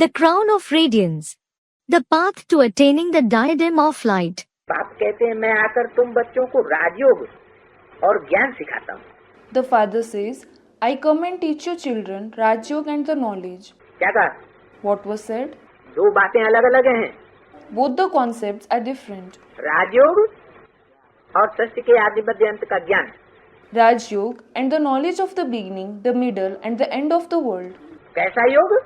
The crown of radiance. The path to attaining the diadem of light. बाप कहते हैं मैं आकर तुम बच्चों को राजयोग और ज्ञान सिखाता हूँ. The father says, I come and teach your children Raj Yoga and the knowledge. क्या कहा? What was said? दो बातें अलग अलग हैं. Both the concepts are different. राजयोग और सृष्टि के आदि मध्य अंत का ज्ञान. Raj Yoga and the knowledge of the beginning, the middle and the end of the world. कैसा योग?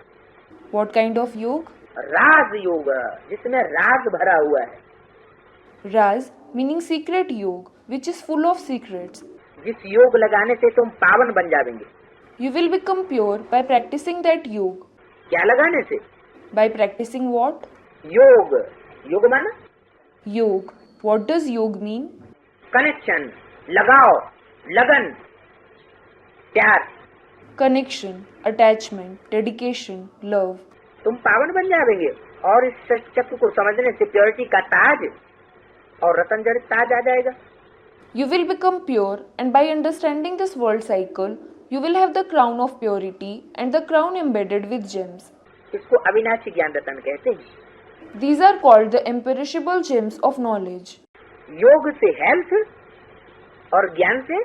What kind of yoga? राज योग, जिसमें राज भरा हुआ है. Raj meaning secret yoga, which is full of secrets. जिस योग लगाने से तुम पावन बन जाएंगे. You will become pure by practicing that yoga. क्या लगाने से? By practicing what? योग. योग माना Yoga. What does yoga mean? Connection, लगाओ, लगन, प्यार. Connection, attachment, dedication, love. तुम पावन बन जाएंगे और इस चक्र को समझने से प्योरिटी का ताज और रतन जड़ित ताज आ जाएगा. You will become pure, and by understanding this world cycle, you will have the crown of purity and the crown embedded with gems. इसको अविनाशी ज्ञान रतन कहते हैं. These are called the imperishable gems of knowledge. योग से health और ज्ञान से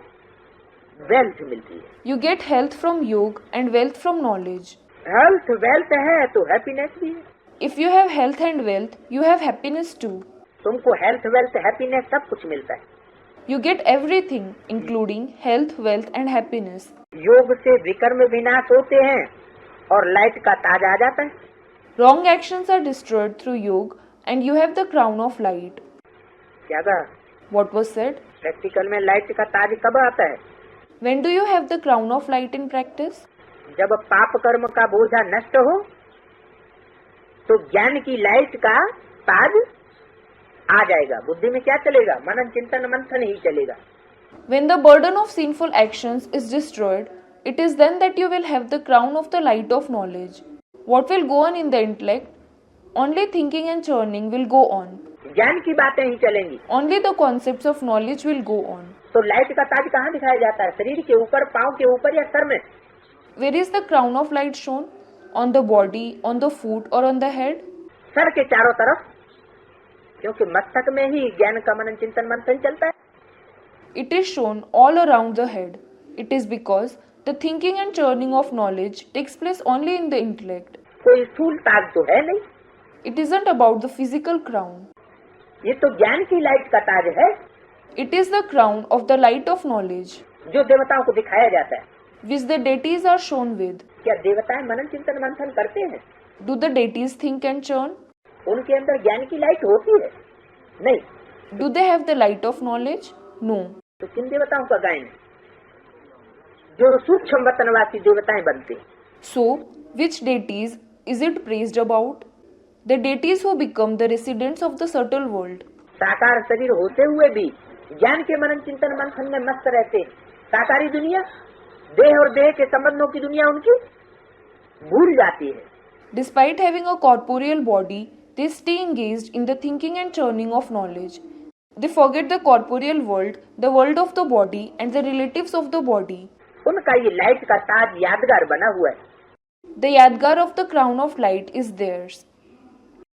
वेल्थ मिलती है. You get health from yoga and wealth from knowledge. Health wealth है तो हैप्पीनेस भी है. If you have health and wealth, you have happiness too. तुमको हेल्थ वेल्थ हैप्पीनेस सब कुछ मिलता है. You get everything, including health, wealth and happiness. योग से विकर्म विनाश होते हैं और लाइट का ताज आ जाता है. Wrong actions are destroyed through yoga and you have the crown of light. क्या कहा? What was said? प्रैक्टिकल में लाइट का ताज कब आता है? When do you have the crown of light in practice? जब पाप कर्म का बोझा नष्ट हो तो ज्ञान की लाइट का ताज आ जाएगा. बुद्धि में क्या चलेगा? मनन चिंतन मंथन ही चलेगा. When the burden of sinful actions is destroyed, it is then that you will have the crown of the light of knowledge. What will go on in the intellect? Only thinking and churning will go on. ज्ञान की बातें ही चलेंगी. Only the concepts of knowledge will go on. तो light का ताज कहाँ दिखाया जाता है? शरीर के ऊपर, पाँव के ऊपर या सर में? Where is the crown of light shown? On the body, on the foot or on the head? Sir के चारों तरफ, क्योंकि मस्तक में ही ज्ञान का मनन चिंतन मंथन चलता है. It is shown all around the head. It is because the thinking and churning of knowledge takes place only in the intellect. कोई स्थूल ताज तो है नहीं. It isn't about the physical crown. ये तो ज्ञान की लाइट का ताज है It is the crown of the light of knowledge, जो देवताओं को दिखाया जाता है. which the deities are shown with. क्या देवताएं मनन चिंतन मंथन करते हैं? Do the deities think and churn? उनके अंदर ज्ञान की लाइट होती है? नहीं. Do they have the light of knowledge? No. तो किन देवताओं का गायन है? जो सूक्ष्म वतनवासी देवताएं बनते हैं. So, which deities is it praised about? The deities who become the residents of the subtle world. साकार शरीर होते हुए भी ज्ञान के मनन चिंतन मंथन में मस्त रहते हैं. साकारी दुनिया, देह और देह के संबंधों की दुनिया उनकी भूल जाती है. Despite having a corporeal body, they stay engaged in the thinking and churning of knowledge. They forget the corporeal world, the world of the body and the relatives of the body. उनका ये light का ताज यादगार बना हुआ है. The Yadgar of the crown of light is theirs.